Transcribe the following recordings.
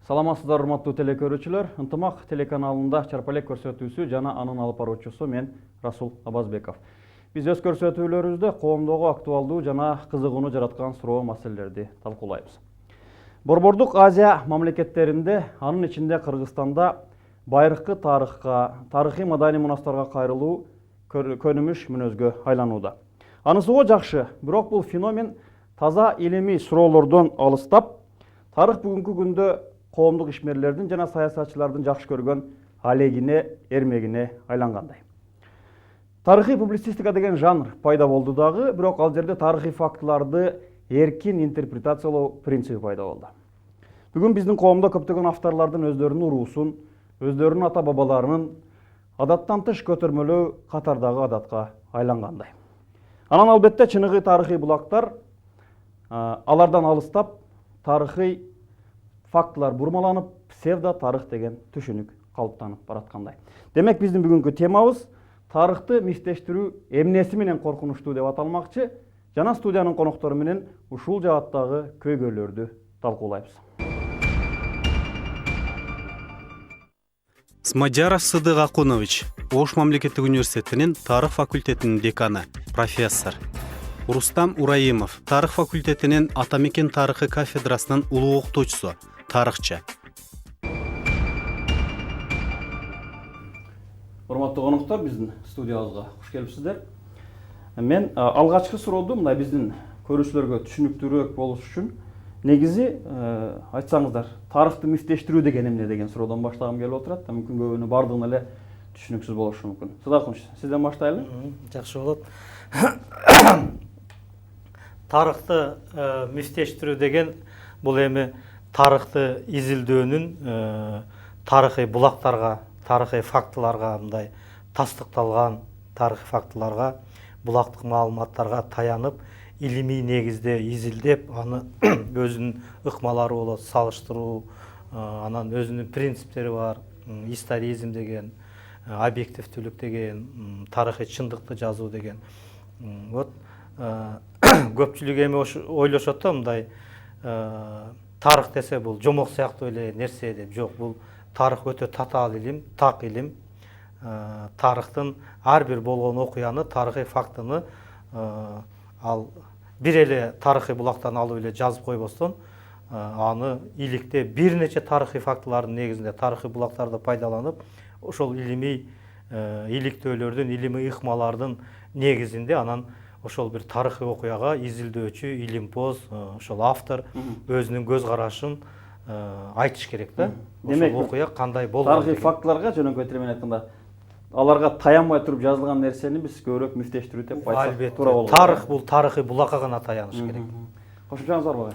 Саламатсыздар, урматтуу телекөрүүчүлөр. Ынтымак телеканалында чарпалек көрсөтүүсү жана анын алып баруучусу мен Расул Абазбеков. Биз өз көрсөтүүлөрүбүздө коомдогу актуалдуу жана кызыгууну жараткан суроо маселелерди талкуулайбыз. Борбордук Азия мамлекеттеринде, анын ичинде Кыргызстанда байыркы тарыхка, тарыхый маданий мунастарга кайрылуу көнүмүш мүнөзгө айланууда. Анысыга жакшы, бирок бул феномен таза илимий суроолордон алыстап, тарых бүгүнкү күндө коомдук ишмерлердин жана саясатчылардын жакшы көргөн алегине, эрмегине айлангандай. Тарыхый публицистика деген жанр пайда болду дагы, бирок ал жерде тарыхый фактыларды эркин интерпретациялоо принципи пайда болду. Бүгүн биздин коомдо көптөгөн авторлордун өздөрүнүн уруусун, өздөрүнүн ата бабаларынын адаттан тыш көтөрмөлөө катардагы адатка айлангандай. Анан албетте чыныгы тарыхый булактар алардан алыстап, тарыхый фактылар бурмаланып, псевдо тарых деген түшүнүк калыптанып бараткандай. Демек биздин бүгүнкү темабыз тарыхты мифтештирүү эмнеси менен коркунучтуу деп аталмакчы, жана студиянын коноктору менен ушул жааттагы көйгөйлөрдү талкуулайбыз. Смадяров Сыдык Акунович, Ош мамлекеттик университетинин тарых факультетинин деканы, профессор. Рустам Ураимов, тарых факультетинин Атамекен тарыхы кафедрасынын улуу окутуучусу, тарыхчы. Урматтуу коноктор, биздин студиябызга куш келипсиздер. Мен алгачкы сурооду мындай биздин көрүүчүлөргө түшүнүктүүрөөк болуш үчүн негизи айтсаңыздар, тарыхты мифтештирүү деген эмне деген суроодон баштагым келип отурат. Мүмкүн көбүнө бардыгына эле түшүнүксүз болушу мүмкүн. Садакунович, сизден баштайлы. Жакшы болот. Тарыхты мифтештирүү деген бул эми тарыхты изилдөөнүн тарыхый булактарга, тарыхый фактыларга, мындай тастыкталган тарыхый фактыларга, булактык маалыматтарга таянып, илимий негизде изилдеп, аны өзүнүн ыкмалары болот, салыштыруу, анан өзүнүн принциптери бар, историзм деген, объективдүүлүк деген, тарыхый чындыкты жазуу деген. Вот көпчүлүк эми ойлошот да, мындай тарых десе бул жомок сыяктуу эле нерсе деп. Жок, бул тарых өтө татаал илим, так илим. Тарыхтын ар бир болгон окуяны, тарыхый фактыны ал бир эле тарыхый булактан алып эле жазып койбостон, аны иликте бир нече тарыхый фактылардын негизинде тарыхый булактарды пайдаланып, ошол илимий иликтөөлөрдүн, илимий ыкмалардын негизинде анан ошол бир тарыхый окуяга изилдөөчү, илимпоз, ошол автор өзүнүн көз карашын айтыш керек да. Ошол окуя кандай болгон. Тарыхый фактыларга жөнөкөй тил менен айтканда, аларга таянбай туруп жазылган нерсени биз көбүрөөк мифтештирүү деп айтсак туура болот. Тарых бул тарыхый булакка гана таяныш керек. Кошумчаңыз бар багы?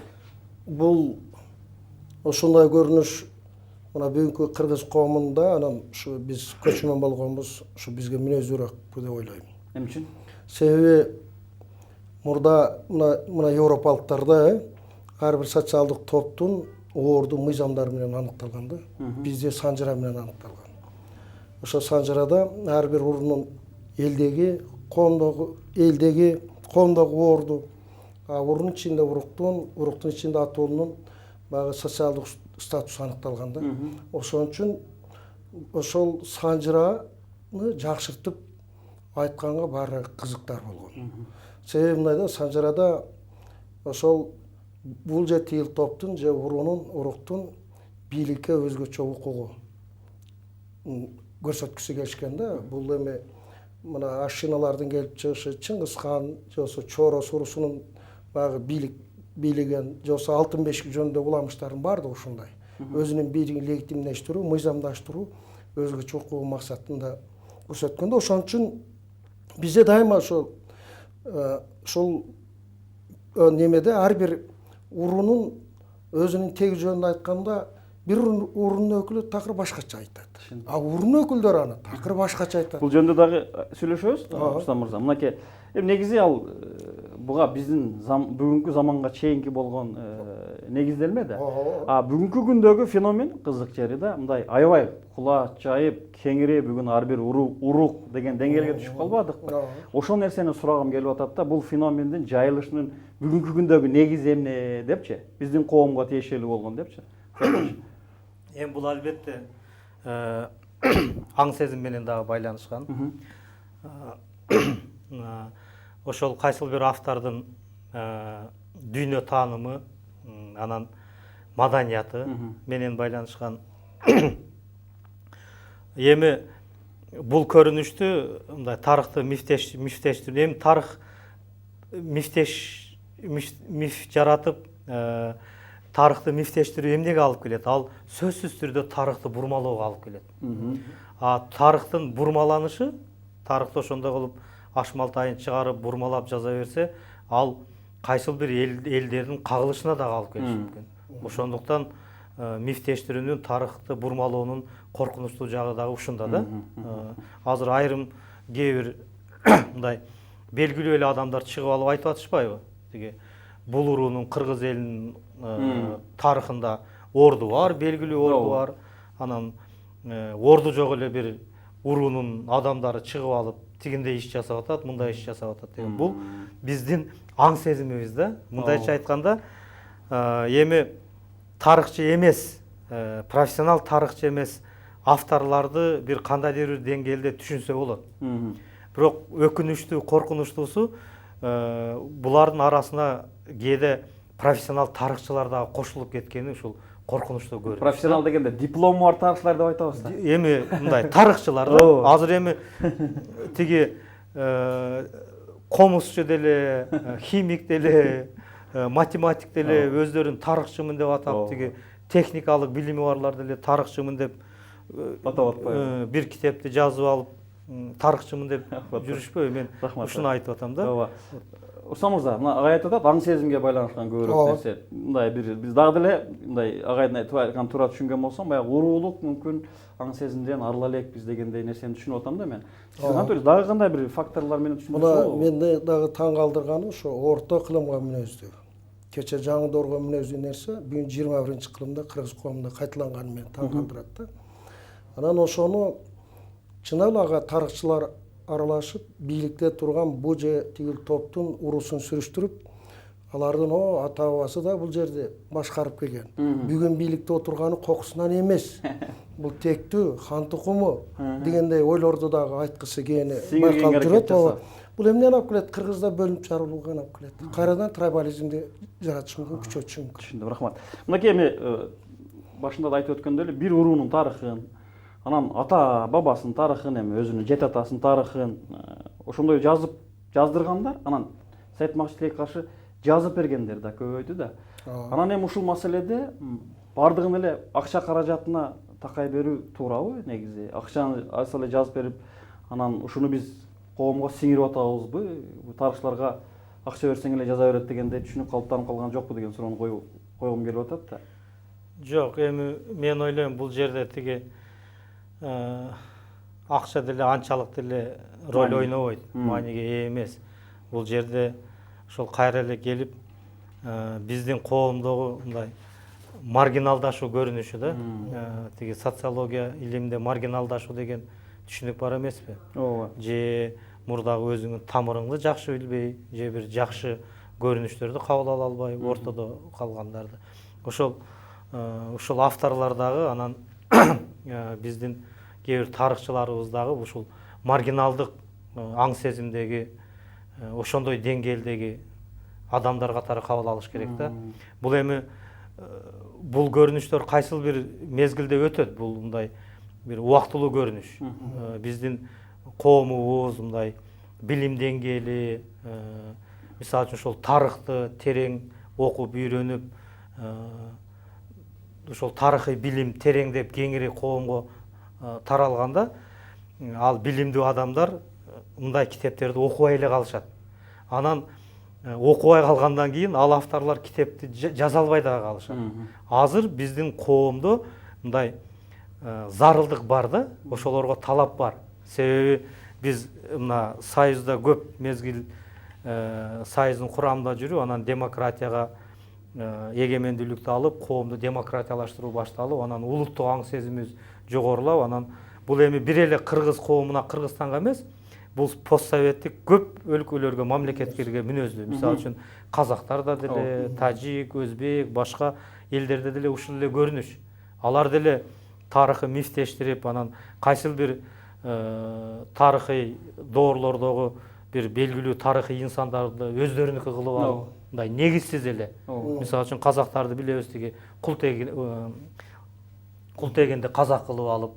Бул ошондой көрүнүш мына бүгүнкү кыргыз коомунда, анан ушу биз көчмөн болгонбуз, ушу бизге мүнөздүүрөөк деп ойлойм. Эмне үчүн? Себеби мурда мына европалыктарда ар бир социалдык топтун орду мыйзамдары менен аныкталган да. Бизде санжыра менен аныкталган. Ошо санжырада ар бир урунун элдеги, коомдогу орду, урунун ичинде уруктун ичинде атоонун баягы социалдык статусу аныкталган да. Ошон үчүн ошол санжыраны жакшыртып айтканга баары кызыктар болгон. Себеби мындай да, санжырада ошол бул же тигил топтун же уруктун бийликке өзгөчө укугу көрсөткүсү келишкен да. Бул эми мына ашиналардын келип чыгышы, Чыңгыз хан, же болбосо Чорос урусунун баягы бийлиген, же болбосо алтын бешик жөнүндө уламыштардын баардыгы ушундай. Өзүнүн бийлигин легитимдештирүү, мыйзамдаштыруу, өзгөчө укугу максатында көрсөткөндө. Ошон үчүн бизде дайыма ошол немеде ар бир урунун өзүнүн теги жөнүндө айтканда, бир урунун өкүлү такыр башкача айтат. Урун өкүлдөрү аны такыр башкача айтат. Бул жөнүндө дагы сүйлөшөбүз, Рустам мырза. Мынакей негизи ал буга биздин бүгүнкү заманга чейинки болгон негизделме да. Бүгүнкү күндөгү феномен кызык жери да, мындай аябай кулач жайып, кеңири бүгүн ар бир урук деген деңгээлге түшүп калбадыкпы? Ошол нерсени сурагым келип атат да, бул феномендин жайылышынын бүгүнкү күндөгү негизи эмне депчи? Биздин коомго тиешелүү болгон депчи? Эми бул албетте аң сезим менен дагы байланышкан. Ошол кайсыл бир автордун дүйнө таанымы, анан маданияты менен байланышкан. Эми бул көрүнүштү мындай тарыхты мифтештирүү, эми тарых миф жаратып, тарыхты мифтештирүү эмнеге алып келет? Ал сөзсүз түрдө тарыхты бурмалоого алып келет. Тарыхтын бурмаланышы, тарыхты ошондой кылып ашмалтайын чыгарып бурмалап жаза берсе, ал кайсыл бир элдердин кагылышына дагы алып келиши мүмкүн. Ошондуктан мифтештирүүнүн, тарыхты бурмалоонун коркунучтуу жагы дагы ушунда да. Азыр айрым кээ бир мындай белгилүү эле адамдар чыгып алып айтып атышпайбы? Тиги бул уруунун, кыргыз элинин тарыхында орду бар, белгилүү орду бар. Анан орду жок эле бир уруунун адамдары чыгып алып тигиндей иш жасап атат, мындай иш жасап атат деген. Бул биздин аң сезимибиз да. Мындайча айтканда, эми тарыхчы эмес, профессионал тарыхчы эмес авторларды бир кандайдыр бир деңгээлде түшүнсө болот. Бирок өкүнүчтүү, коркунучтуусу, булардын арасына кээде профессионал тарыхчылар дагы кошулуп кеткени ушул коркунучтуу көрүнүш. Профессионал дегенде диплому бар тарыхчылар деп айтабыз да. Эми мындай тарыхчылар да. Азыр эми тиги комузчу деле, химик деле, математик деле өздөрүн тарыхчымын деп атап, тиги техникалык билими барлар деле тарыхчымын деп атап атпайбы? Бир китепти жазып алып тарыхчымын деп жүрүшпөйбү? Мен ушуну айтып атам да. Усам мырза, мына агай айтып атат, аң сезимге байланышкан көбүрөөк нерсе. Мындай бир биз дагы деле мындай агайдын айткан туура түшүнгөн болсом, баягы уруулук мүмкүн аң сезимден арыла элекпиз дегендей нерсени түшүнүп атам да мен. Сиз кантип дагы кандай бир факторлор менен түшүндүрсөңүз? Мына менде дагы таң калтырганы ошо орто кылымга мүнөздүү. Кече жаңы мүнөздүү нерсе бүгүн 21-кылымда кыргыз коомунда кайталанганы мени таң калтырат да. Анан ошону чыныгы тарыхчылар аралашып, бийликте турган бу же тигил топтун урусун сүрүштүрүп, алардын ата бабасы да бул жерде башкарып келген. Бүгүн бийликте отурганы кокусунан эмес. Бул тектүү, хан тукуму дегендей ойлорду дагы айткысы келени байкалып жүрөт. Бул эмнени алып келет? Кыргызда бөлүнүп жарылууга алып келет. Кайрадан трибализмди жаратышы мүмкүн, күчөтүшү мүмкүн. Түшүндүм, рахмат. Мынакей эми башында да айтып өткөндөй эле бир уруунун тарыхын, анан ата бабасынын тарыхын, эми өзүнүн жете атасынын тарыхын ошондой жаздыргандар, анан Саид Макчытилекке каршы жазып бергендер да көбөйдү да. Анан эми ушул маселеде бардыгын эле акча каражатына такай берүү туурабы негизи? Акчаны алса эле жазып берип, анан ушуну биз коомго сиңирип атабызбы? Тарыхчыларга акча берсең эле жаза берет дегендей түшүнүк калыптанып калган жокпу деген суроону койгум келип атат да. Жок, эми мен ойлойм бул жерде тиги акча деле анчалык деле роль ойнобойт, мааниге ээ эмес. Бул жерде ошол кайра эле келип биздин коомдогу мындай маргиналдашуу көрүнүшү да. Тиги социология илиминде маргиналдашуу деген түшүнүк бар эмеспи? Ооба. Же мурдагы өзүңүн тамырыңды жакшы билбей, же бир жакшы көрүнүштөрдү кабыл ала албай, ортодо калгандарды. Ушул авторлор дагы анан биздин кээ бир тарыхчыларыбыз дагы ушул маргиналдык аң сезимдеги ошондой деңгээлдеги адамдар катары кабыл алыш керек да. Бул эми бул көрүнүштөр кайсыл бир мезгилде өтөт. Бул мындай бир убактылуу көрүнүш. Биздин коомубуз мындай билим деңгээли, мисалы үчүн ошол тарыхты терең окуп үйрөнүп, ошол тарыхый билим тереңдеп кеңири коомго таралганда, ал билимдүү адамдар мындай китептерди окубай эле калышат. Анан окубай калгандан кийин ал авторлор китепти жаза албай дагы калышат. Азыр биздин коомдо мындай зарылдык бар да, ошолорго талап бар. Себеби биз мына Союзда көп мезгил Союздун курамында жүрүп, анан демократияга эгемендүүлүктү алып, коомду демократиялаштыруу башталып, анан улуттук аң сезимибиз жогорулап, анан бул эми бир эле кыргыз коомуна, Кыргызстанга эмес, бул постсоветтик көп өлкөлөргө, мамлекеттерге мүнөздүү. Мисалы үчүн казактарда деле, тажик, өзбек, башка элдерде деле ушул эле көрүнүш. Алар деле тарыхы мифтештирип, анан кайсыл бир тарыхый доорлордогу бир белгилүү тарыхый инсандарды өздөрүнүкү кылып алып, мындай негизсиз эле. Мисалы үчүн казактарды билебиз, тиги култегенди казак кылып алып,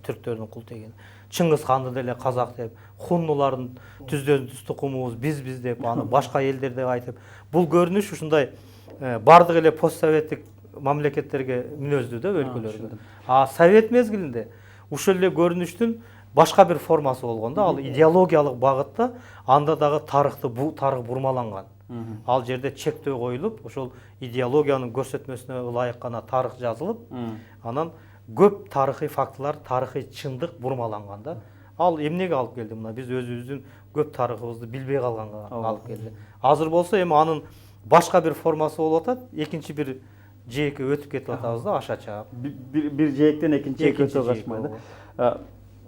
түрктөрдүн култегени. Чыңгыз ханды деле казак деп, хуннулардын түздөн түз тукумубуз бизбиз деп, аны башка элдер деп айтып, бул көрүнүш ушундай бардык эле постсоветтик мамлекеттерге мүнөздүү да, өлкөлөргө. А совет мезгилинде ушул эле көрүнүштүн башка бир формасы болгон да, ал идеологиялык багытта, анда дагы тарых бурмаланган. Ал жерде чектөө коюлуп, ошол идеологиянын көрсөтмөсүнө ылайык гана тарых жазылып, анан көп тарыхый фактылар, тарыхый чындык бурмаланган да. Ал эмнеге алып келди? Мына биз өзүбүздүн көп тарыхыбызды билбей калганга алып келди. Азыр болсо эми анын башка бир формасы болуп атат, экинчи бир жээкке өтүп кетип атабыз да, аша чаап. Бир жээктен экинчи жээкке өтө качмай да.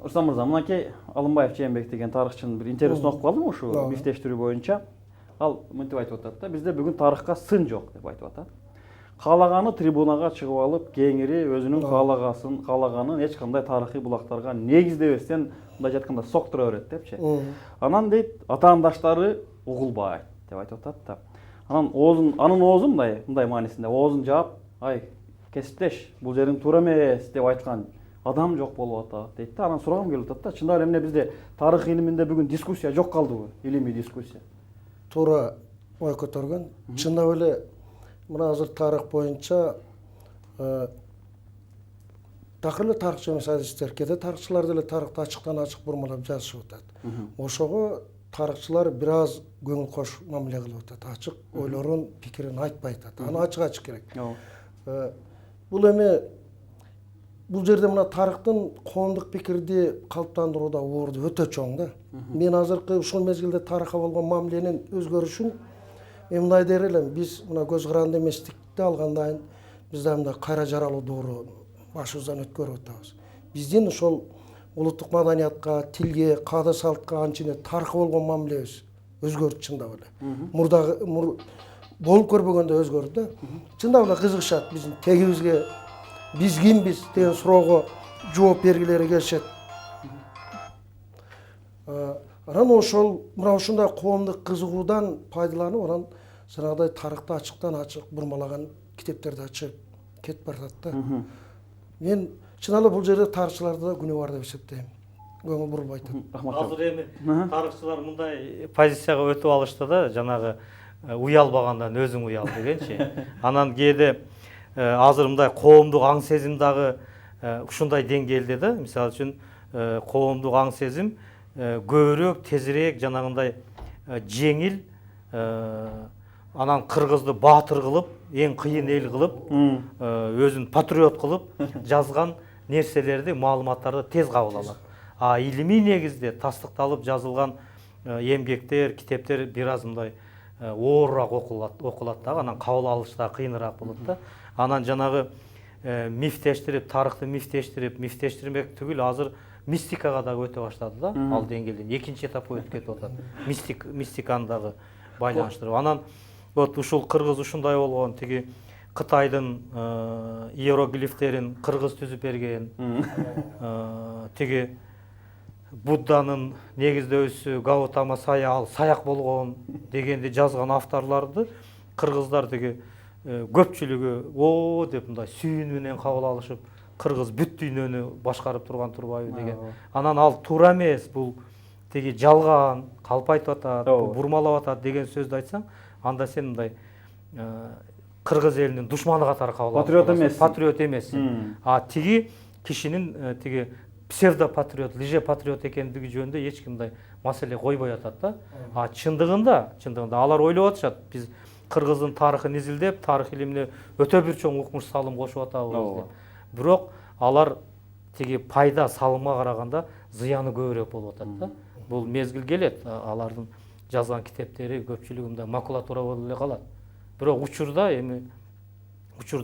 Рустам мырза, мынакей Алымбаев Жээнбек деген тарыхчынын бир интервьюсун окуп калдым ушу мифтештирүү боюнча. Ал мынтип айтып атат да, бизде бүгүн тарыхка сын жок деп айтып атат. Каалаганы трибунага чыгып алып, кеңири өзүнүн каалаганын эч кандай тарыхый булактарга негиздебестен, мындай айтканда соктура берет депчи. Анан дейт, атаандаштары угулбайт деп айтып атат да. Анын оозу мындай маанисинде, оозун жаап, ай, кесиптеш, бул жериң туура эмес деп айткан адам жок болуп атат дейт да. Анан сурагым келип атат да, чындап эле эмне бизде тарых илиминде бүгүн дискуссия жок калдыбы? Илимий дискуссия. Туура ой көтөргөн. Чындап эле мына азыр тарых боюнча такыр эле тарыхчы эмес адистер, кээде тарыхчылар деле тарыхты ачыктан ачык бурмалап жазышып атат. Ошого тарыхчылар бир аз көңүл кош мамиле кылып атат. Ачык ойлорун, пикирин айтпай атат. Аны ачык керек. Бул эми бул жерде мына тарыхтын коомдук пикирди калыптандырууда орду өтө чоң да. Мен азыркы ушул мезгилде тарыхка болгон мамиленин өзгөрүшүн мен мындай дер элем. Биз мына көз каранды эместикти алгандан биз да мындай кайра жаралуу доору башыбыздан өткөрүп атабыз. Биздин ошол улуттук маданиятка, тилге, каада салтка анчине тарыхка болгон мамилебиз өзгөрдү чындап эле. Мурдагы болуп көрбөгөндө өзгөрдү да. Чындап эле кызыгышат биздин тегибизге, биз кимбиз деген суроого жооп бергилери келишет. Анан ошол мына ушундай коомдук кызыгуудан пайдаланып, анан жанагыдай тарыхты ачыктан ачык бурмалаган китептерди ачып кетип баратат да. Мен чын эле бул жерде тарыхчыларда да күнөө бар деп эсептейм. Көңүл бурулбайт. Азыр эми тарыхчылар мындай позицияга өтүп алышты да, жанагы уялбагандан өзүң уял дегенчи. Анан кээде азыр мындай коомдук аң сезим дагы ушундай деңгээлде да. Мисалы үчүн коомдук аң сезим көбүрөөк, тезирээк, жанагындай жеңил, анан кыргызды баатыр кылып, эң кыйын эл кылып, өзүн патриот кылып жазган нерселерди, маалыматтарды тез кабыл алат. А илимий негизде тастыкталып жазылган эмгектер, китептер бир аз мындай оорураак окулат дагы, анан кабыл алыш да кыйыныраак болот да. Анан жанагы мифтештирип, тарыхты мифтештирмек түгүл, азыр мистикага дагы өтө баштады да, ал деңгээлден экинчи этапка өтүп кетип атат. Мистиканы дагы байланыштырып. Анан вот ушул кыргыз ушундай болгон, тиги Кытайдын иероглифтерин кыргыз түзүп берген, тиги Будданын негиздөөчүсү Гаутама Сая ал саяк болгон дегенди жазган авторлорду кыргыздар тиги көпчүлүгү о деп мындай сүйүүн менен кабыл алышып, кыргыз бүт дүйнөнү башкарып турган турбайбы деген. Анан ал туура эмес, бул тиги жалган, калп айтып атат, бурмалап атат деген сөздү айтсаң, анда сен мындай кыргыз элинин душманы катары кабыл аласың. Патриот эмессиң. А тиги кишинин тиги псевдопатриот, лже-патриот экендиги жөнүндө эч ким мындай маселе койбой атат да. А чындыгында алар ойлоп атышат, биз кыргыздын тарыхын изилдеп, тарых илимине өтө бир чоң укмуш салым кошуп атабыз деп. Бирок алар тиги пайда салымга караганда зыяны көбүрөөк болуп атат да. Бул мезгил келет, алардын жазган китептери көпчүлүгүндө макулатура болуп эле калат. Бирок учурда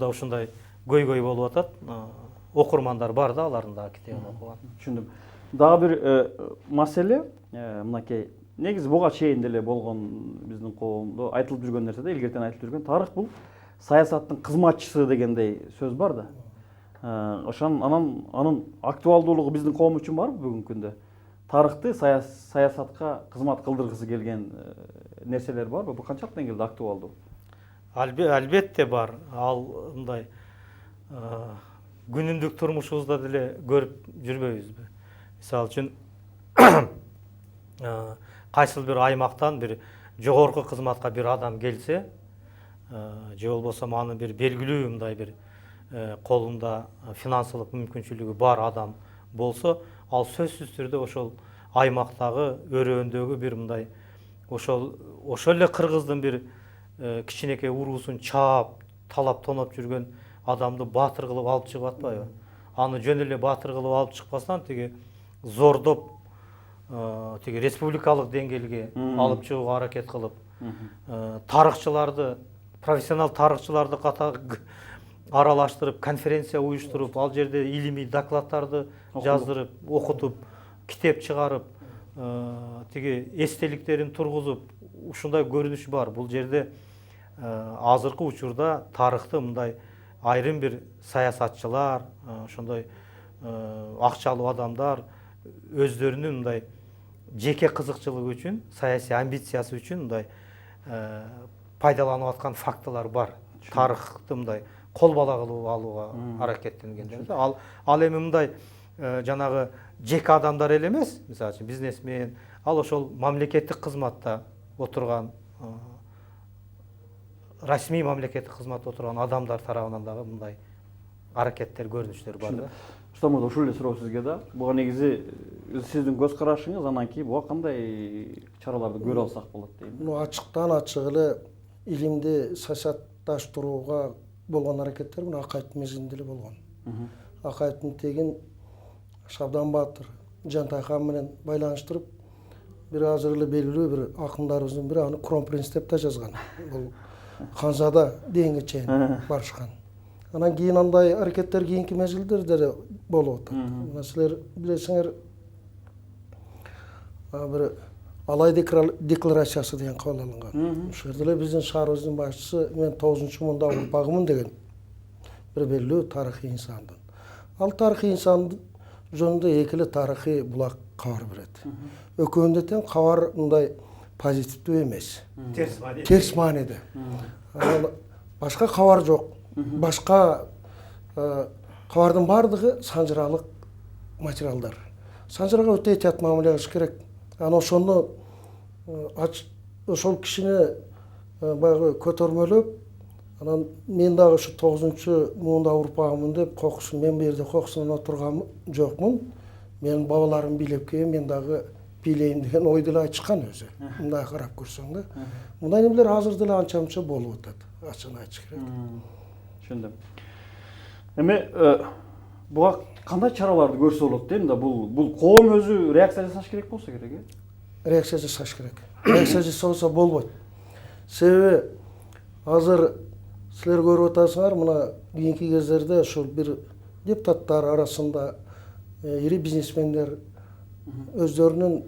ушундай көйгөй болуп атат. Окурмандар бар да, алардын да китебин окуган. Түшүндүм. Дагы бир маселе, мынакей негизи буга чейин деле болгон биздин коомдо айтылып жүргөн нерсе да, илгертен айтылып жүргөн, тарых бул саясаттын кызматчысы дегендей сөз бар да. Ошон анын актуалдуулугу биздин коом үчүн барбы бүгүнкү күндө? Тарыхты саясатка кызмат кылдыргысы келген нерселер барбы? Бул канчалык деңгээлде актуалдуу? Албетте бар. Ал мындай күнүмдүк турмушубузда деле көрүп жүрбөйбүзбү? Мисалы үчүн кайсыл бир аймактан бир жогорку кызматка бир адам келсе, же болбосо анын бир белгилүү мындай бир колунда финансылык мүмкүнчүлүгү бар адам болсо, ал сөзсүз түрдө ошол аймактагы өрөөндөгү бир мындай ошол эле кыргыздын бир кичинекей уруусун чаап, талап тоноп жүргөн адамды баатыр кылып алып чыгып атпайбы? Аны жөн эле баатыр кылып алып чыкпастан тиги зордоп, тиги республикалык деңгээлге алып чыгууга аракет кылып, тарыхчыларды, профессионал тарыхчыларды аралаштырып, конференция уюштуруп, ал жерде илимий докладдарды жаздырып, окутуп, китеп чыгарып, тиги эстеликтерин тургузуп, ушундай көрүнүш бар. Бул жерде азыркы учурда тарыхты мындай айрым бир саясатчылар, ошондой акчалуу адамдар өздөрүнүн мындай жеке кызыкчылыгы үчүн, саясий амбициясы үчүн мындай пайдаланып аткан фактылар бар. Тарыхты мындай кол бала кылып алууга аракеттенгендер. Ал эми мындай жанагы жеке адамдар эле эмес, мисалы үчүн бизнесмен, ал ошол мамлекеттик кызматта отурган, расмий мамлекеттик кызматта отурган адамдар тарабынан дагы мындай аракеттер, көрүнүштөр бар да. Устам ушул эле суроо сизге да. Буга негизи сиздин көз карашыңыз, анан кийин буга кандай чараларды көрө алсак болот дейм. Ачыктан ачык эле илимди саясатташтырууга болгон аракеттер мына Акаевдин мезгилинде эле болгон. Акаевдин тегин Шабдан Батыр, Жантай хан менен байланыштырып, бир азыр эле белгилүү бир акындарыбыздын бири аны Кронпринц деп да жазган. Бул Ханзада дегенге чейин барышкан. Анан кийин андай аракеттер кийинки мезгилдерде деле болуп атат. Мына силер билесиңер, бир Алай декларациясы деген кабыл алынган. Ошол жерде эле биздин шаарыбыздын башчысы мен 9-мында урпагымын деген бир белгилүү тарыхый инсандын. Ал тарыхый инсан жөнүндө эки эле тарыхый булак кабар берет. Экөөндө тең кабар мындай позитивдүү эмес. Терс мааниде. Башка кабар жок. Башка кабардын баардыгы санжыралык материалдар. Санжырага өтө этият мамиле кылыш керек. Анан ошону ошол кишини баягы көтөрмөлөп, анан мен дагы ушу 9-муунда урпагымын деп кокусун, мен бу жерде кокусунан отурган жокмун. Менин бабаларым бийлеп келген, мен дагы бийлейм деген ойду эле айтышкан өзү. Мындай карап көрсөң да. Мындай нерселер азыр деле анча-мунча болуп атат. Ачыгын айтыш керек. Түшүндүм. Эми буга кандай чараларды көрсө болот дейм да, бул коом өзү реакция жасаш керек болсо керек, Реакция жасаш керек. Реакция жасабаса болбойт. Себеби азыр силер көрүп атасыңар, мына кийинки кездерде ошол бир депутаттар арасында ири бизнесмендер өздөрүнүн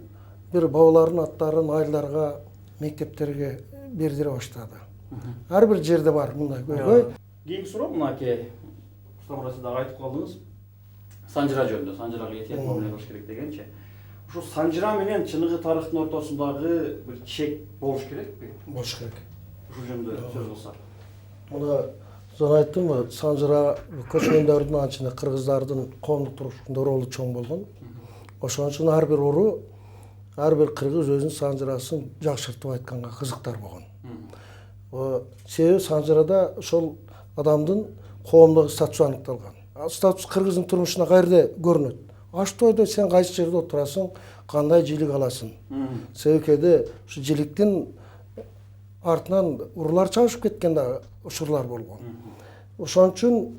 бир бабаларынын аттарын айылдарга, мектептерге бердире баштады. Ар бир жерде бар мындай көйгөй. Кийинки суроо мынакей. Устам сиз дагы айтып калдыңыз. Санжыра жөнүндө, санжырага этият мамиле кылыш керек дегенчи. Ушу санжыра менен чыныгы тарыхтын ортосундагы бир чек болуш керекпи? Болуш керек. Ушул жөнүндө сөз кылсак. Мына жана айттым, санжыра көчмөн дәврүнүн анчында кыргыздардын коомдук турмушунда ролу чоң болгон. Ошон үчүн ар бир уру, ар бир кыргыз өзүнүн санжырасын жакшыртып айтканга кызыктар болгон. Себеби санжырада ошол адамдын коомдогу статусу аныкталган. Статус кыргыздын турмушуна каерде көрүнөт. Аштойдо сен кайсы жерде отурасың, кандай жилик аласың. Себеби кээде ушу жиликтин артынан уруулар чабышып кеткен да учурлар болгон. Ошон үчүн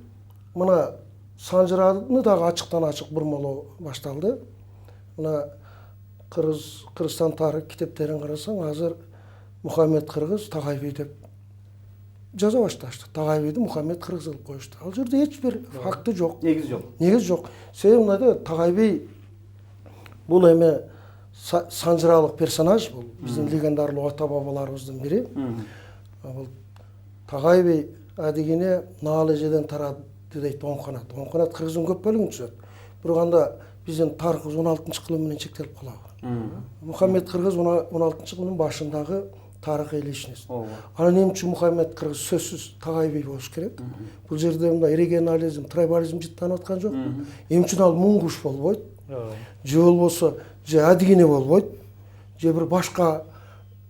мына санжыраны дагы ачыктан ачык бурмалоо башталды. Мына Кыргызстан тарых китептерин карасаң, азыр Мухаммед Кыргыз Тагайбий деп жаза башташты. Тагайбийди Мухаммед Кыргыз кылып коюшту. Ал жерде эч бир факты жок. Негиз жок. Негиз жок. Себеби мындай Тагайбий бул эми санжыралык персонаж, бул биздин легендарлуу ата бабаларыбыздын бири. Бул Тагайбий адегене наал эжеден тарады дейт оң канат кыргыздын көп бөлүгүн түзөт. Бирок анда биздин тарыхыбыз 16-кылым менен чектелип калабы. Мухаммед Кыргыз 16-кылымдын башындагы тарыхый личность. Анан эмне үчүн Мухаммед Кыргыз сөзсүз тагай бий болуш керек? Бул жерде мындай регионализм, трибализм жыттанып аткан жок. Эмне үчүн ал муңгуш болбойт? Же болбосо же адигине болбойт? Же бир башка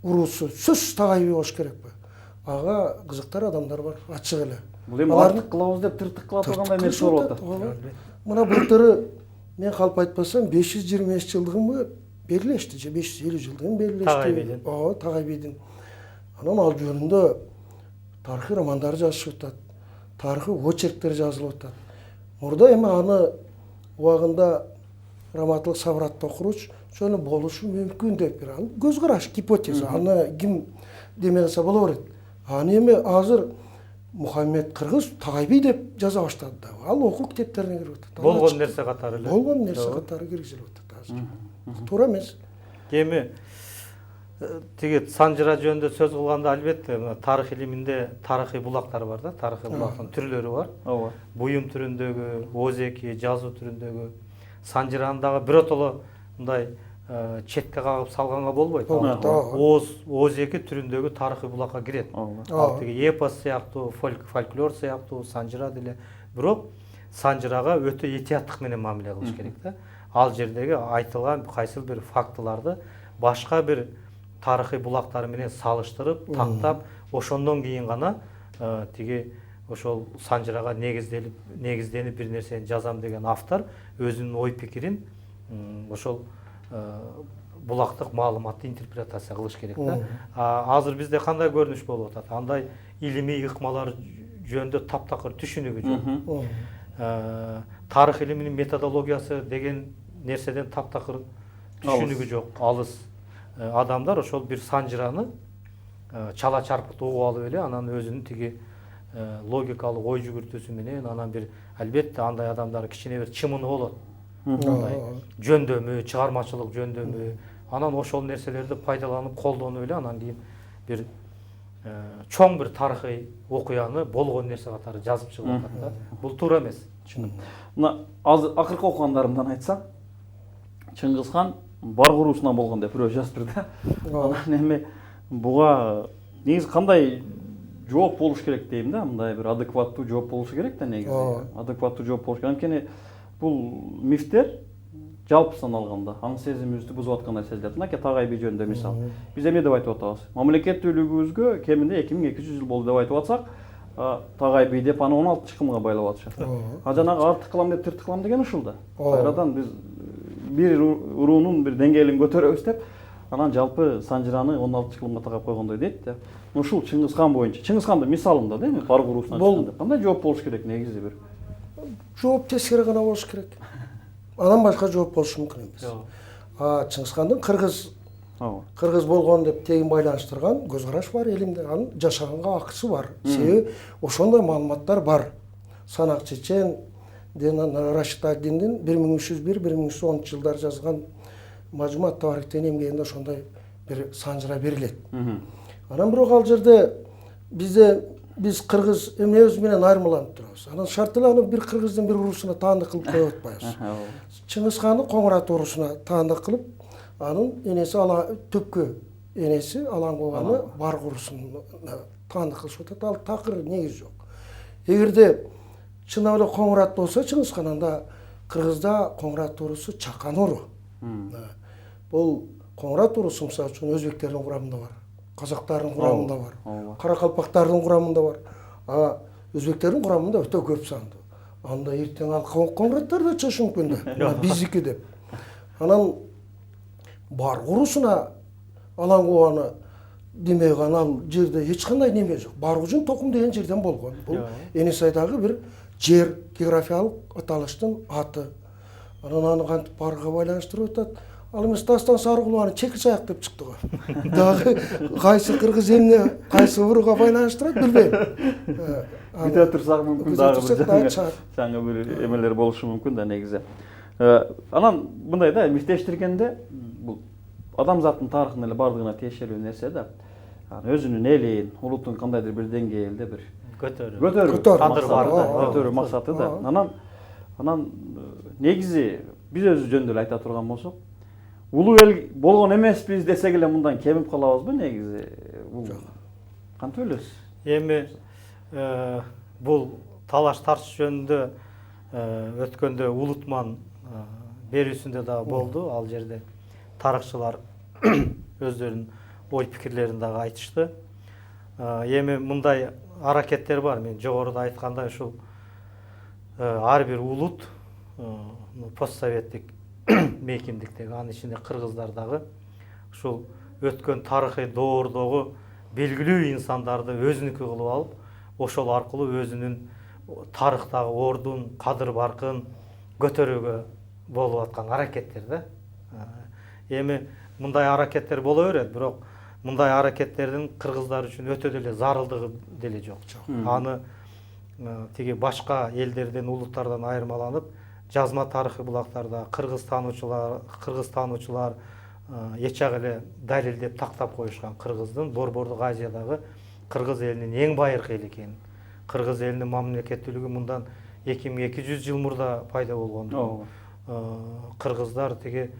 уруусу сөзсүз тагай бий болуш керекпи? Ага кызыктар адамдар бар, ачык эле. Бул эми артык кылабыз деп тыртык кыла тургандай эмес болуп атат. Мына былтыры мен калп айтпасам 525 жылдыгын белгилешти, же 550 жылдыгын белгилешти. Тагай бийдин. Анан ал жөнүндө тарыхый романдар жазышып атат. Тарыхый очерктер жазылып атат. Мурда эми аны убагында Раматылык Сабырат Токуруч шону болушу мүмкүн деп бир көз караш, гипотеза. Аны ким демесе боло берет. Аны эми азыр Мухаммед Кыргыз тагай бий деп жаза баштады да. Ал окуу китептерине кирип атат. Болгон нерсе катары эле. Болгон нерсе катары киргизилип атат азыр. Туура эмес. Эми тиги санжыра жөнүндө сөз кылганда албетте тарых илиминде тарыхый булактар бар да, тарыхый булактын түрлөрү бар. Ооба. Буюм түрүндөгү, оозеки, жазуу түрүндөгү санжыраны дагы биротоло мындай четке кагып салганга болбойт. Оозеки түрүндөгү тарыхый булакка кирет. Ал тиги эпос сыяктуу, фольклор сыяктуу санжыра деле. Бирок санжырага өтө этияттык менен мамиле кылыш керек да. Ал жердеги айтылган кайсыл бир фактыларды башка бир тарыхый булактар менен салыштырып, тактап, ошондон кийин гана тиги ошол санжырага негизденип бир нерсени жазам деген автор өзүнүн ой пикирин ошол булактык маалыматты интерпретация кылыш керек да. Азыр бизде кандай көрүнүш болуп атат? Андай илимий ыкмалар жөнүндө таптакыр түшүнүгү жок. Тарых илиминин методологиясы деген нерседен таптакыр түшүнүгү жок, алыс. Адамдар ошол бир санжыраны чала чарпыт угуп алып эле, анан өзүнүн тиги логикалык ой жүгүртүүсү менен, анан бир албетте андай адамдар кичине бир чымыны болот. Андай жөндөмү, чыгармачылык жөндөмү, анан ошол нерселерди пайдаланып, колдонуп эле анан кийин бир чоң бир тарыхый окуяны болгон нерсе катары жазып чыгып атат да. Бул туура эмес. Мына азыр акыркы окугандарымдан айтсам, Чыңгыз хан Барк уруусунан болгон деп бирөө жазыптыр да. Анан эми буга негизи кандай жооп болуш керек дейм да, мындай бир адекваттуу жооп болушу керек да негизи. Адекваттуу жооп болуш керек. Анткени бул мифтер жалпысынан алганда аң сезимибизди бузуп аткандай сезилет. Мынакей тагай бий жөнүндө мисал. Биз эмне деп айтып атабыз? Мамлекеттүүлүгүбүзгө кеминде 2200 жыл болду деп айтып атсак, тагай бий деп аны 16-кылымга байлап атышат. Жанагы артык кылам деп тыртык кылам деген ушул да. Кайрадан биз бир уруунун бир деңгээлин көтөрөбүз деп, анан жалпы санжыраны 16-кылымга тагап койгондой дейт да. Ушул Чыңгыз хан боюнча, Чыңгыз хандын мисалында да, эми Барк уруусунан чыккан деп. Кандай жооп болуш керек негизи бир? Жооп тескери гана болуш керек. Анан башка жооп болушу мүмкүн эмес. Чыңгыз хандын кыргыз болгон деп тегин байланыштырган көз караш бар элимде. Анын жашаганга акысы бар. Себеби ошондой маалыматтар бар. Санак Чечен, Рашид ад-Диндин 1301-1310 жылдар жазган Мажму ат-Таварихтен эмгегинде ошондой бир санжыра берилет. Анан бирок ал жерде биз кыргыз эмнебиз менен айырмаланып турабыз. Анан шарт эле аны бир кыргыздын бир уруусуна таандык кылып коюп атпайбыз. Чыңгыз ханды Коңурат уруусуна таандык кылып, анын энеси төпкө энеси Алаңкоганы Барк уруусуна таандык кылышып атат. Ал такыр негиз жок. Эгерде чынап эле Коңурат болсо Чыңгыз хан, анда кыргызда Коңурат уруусу чакан уру. Бул Коңурат уруусу мисалы үчүн өзбектердин курамында бар, казактардын курамында бар, каракалпактардын курамында бар. Өзбектердин курамында өтө көп сандуу. Анда эртең ал Коңураттар да чыгышы мүмкүн да. Биздики деп. Анан Барк уруусуна Алаңкоганы демек ал жерде эч кандай неме жок. Баргужун токум деген жерден болгон. Бул Энесайдагы бир жер, географиялык аталыштын аты. Анан аны кантип Баркка байланыштырып атат? Ал эмес Дастан Сарыкулов аны чекич аяк деп чыкты го. Дагы кайсы кыргыз эмне, кайсы урууга байланыштырат билбейм. Күтө турсак мүмкүн дагы жаңы бир эмелер болушу мүмкүн да негизи. Анан мындай да, мифтештиргенде бул адамзаттын тарыхына эле бардыгына тиешелүү нерсе да. Өзүнүн элин, улуттун кандайдыр бир деңгээлде бир көтөрүү. көтөрүү Кадыр бар да. көтөрүү максаты да. Анан негизи биз өзү жөнүндө эле айта турган болсок, улуу эл болгон эмеспиз десек эле мындан кемип калабызбы негизи? Кантип элес? Эми бул талаш тартыш жөнүндө өткөндө Улутман берүүсүндө дагы болду. Ал жерде тарыхчылар өздөрүнүн ой пикирлерин дагы айтышты. Эми мындай аракеттер бар. Мен жогоруда айткандай ушул ар бир улут постсоветтик мейкиндиктеги, анын ичинде кыргыздар дагы ушул өткөн тарыхый доордогу белгилүү инсандарды өзүнүкү кылып алып, ошол аркылуу өзүнүн тарыхтагы ордун, кадыр баркын көтөрүүгө болуп аткан аракеттер да. Эми мындай аракеттер боло берет, бирок мындай аракеттердин кыргыздар үчүн өтө деле зарылдыгы деле жок. Аны тиги башка элдерден, улуттардан айырмаланып, жазма тарыхый булактарда кыргыз таануучулар эчак эле далилдеп тактап коюшкан кыргыздын Борбордук Азиядагы кыргыз элинин эң байыркы эл экенин, кыргыз элинин мамлекеттүүлүгү мындан 2200 жыл мурда пайда болгондугун, кыргыздар тиги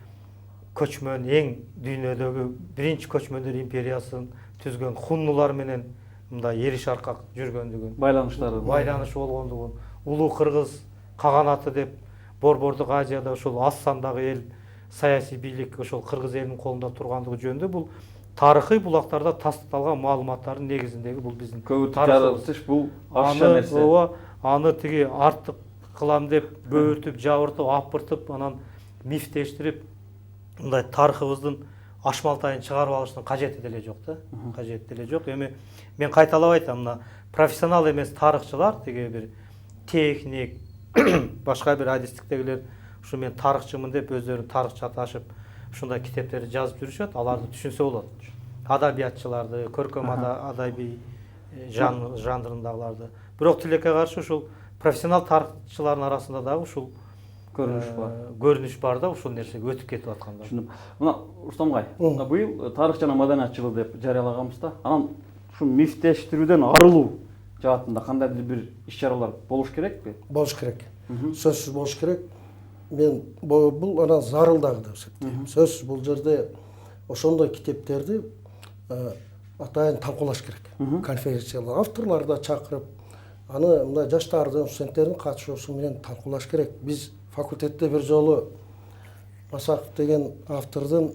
көчмөн эң дүйнөдөгү биринчи көчмөндөр империясын түзгөн хуннулар менен мындай эриш аркак жүргөндүгүн, байланыш болгондугун, улуу кыргыз каганаты деп Борбордук Азияда ошол аз сандагы эл, саясий бийлик ошол кыргыз элинин колунда тургандыгы жөнүндө бул тарыхый булактарда тастыкталган маалыматтардын негизиндеги бул биздин тарыхыбыз бул ашша нерсе. Аны тиги артык кылам деп бөөртүп, жабыртып, апыртып, анан мифтештирип, мындай тарыхыбыздын ашмалтайын чыгарып алыштын кажети деле жок да. Кажети деле жок. Эми мен кайталап айтам, мына профессионал эмес тарыхчылар, тиги бир техник, башка бир адистиктегилер ушу мен тарыхчымын деп өздөрүн тарыхчы аташып, ушундай китептерди жазып жүрүшөт, аларды түшүнсө болот. Адабиятчыларды, көркөм адабий жанрындагыларды. Бирок тилекке каршы ушул профессионал тарыхчылардын арасында дагы ушул көрүнүш бар да, ушул нерсеге өтүп кетип атканда. Түшүндүм. Мына Рустамгай, быйыл тарых жана маданият жылы деп жарыялаганбыз да. Анан ушу мифтештирүүдөн арылуу жаатында кандайдыр бир иш-чаралар болуш керекпи? Болуш керек. Сөзсүз болуш керек. Мен бул анан зарылдагы деп эсептейм. Сөзсүз бул жерде ошондой китептерди атайын талкуулаш керек. Конференциялар, авторларды чакырып, аны мындай жаштардын, студенттердин катышуусу менен талкуулаш керек. Биз факультетте бир жолу Масаков деген автордун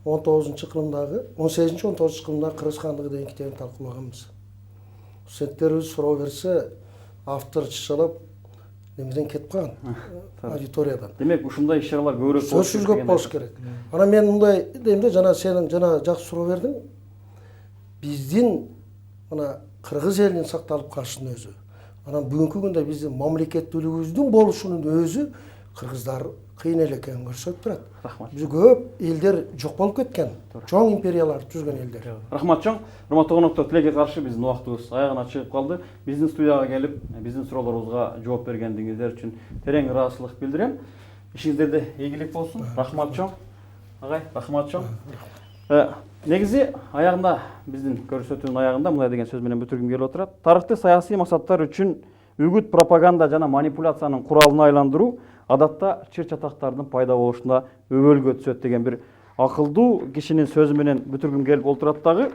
18-19 кылымдагы Кыргыз хандыгы деген китебин талкуулаганбыз. Студенттерибиз суроо берсе, автор чычалап немеден кетип калган аудиториядан. Демек, ушундай иш-чаралар көбүрөөк сөзсүз көп болуш керек. Анан мен мындай дейм да, жана сен жакшы суроо бердиң. Биздин мына кыргыз элинин сакталып калышынын өзү, анан бүгүнкү күндө биздин мамлекеттүүлүгүбүздүн болушунун өзү кыргыздар кыйын эле экенин көрсөтүп турат. Рахмат. Биз көп элдер жок болуп кеткен, чоң империялар түзгөн элдер. Рахмат чоң. Урматтуу конокто, тилекке каршы биздин убактыбыз аягына чыгып калды. Биздин студияга келип, биздин суроолорубузга жооп бергендигиңиздер үчүн терең ыраазычылык билдирем. Ишиңиздерде ийгилик болсун. Рахмат чоң. Агай, рахмат чоң. Негизи аягында, биздин көрсөтүүнүн аягында мындай деген сөз менен бүтүргүм келип отурат. Тарыхты саясий максаттар үчүн үгүт, пропаганда жана манипуляциянын куралына айландыруу адатта чыр-чатактардын пайда болушуна өбөлгө түшөт деген бир акылдуу кишинин сөзү менен бүтүргүм келип отурат дагы.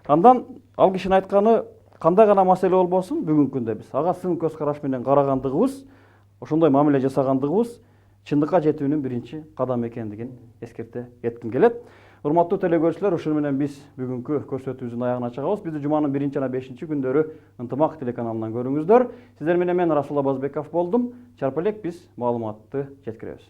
Андан ал кишинин айтканы кандай гана маселе болбосун, бүгүнкү күндө биз ага сын көз караш менен карагандыгыбыз, ошондой мамиле жасагандыгыбыз чындыкка жетүүнүн биринчи кадамы экендигин эскерте кетким келет. Урматтуу телекөрүүчүлөр, ушуну менен биз бүгүнкү көрсөтүүбүздүн аягына чыгабыз. Бизди жуманын 1 жана 5 күндөрү Ынтымак телеканалынан көрүңүздөр. Сиздер менен мен Расул Абазбеков болдум. Чарпа элек биз маалыматты жеткиребиз.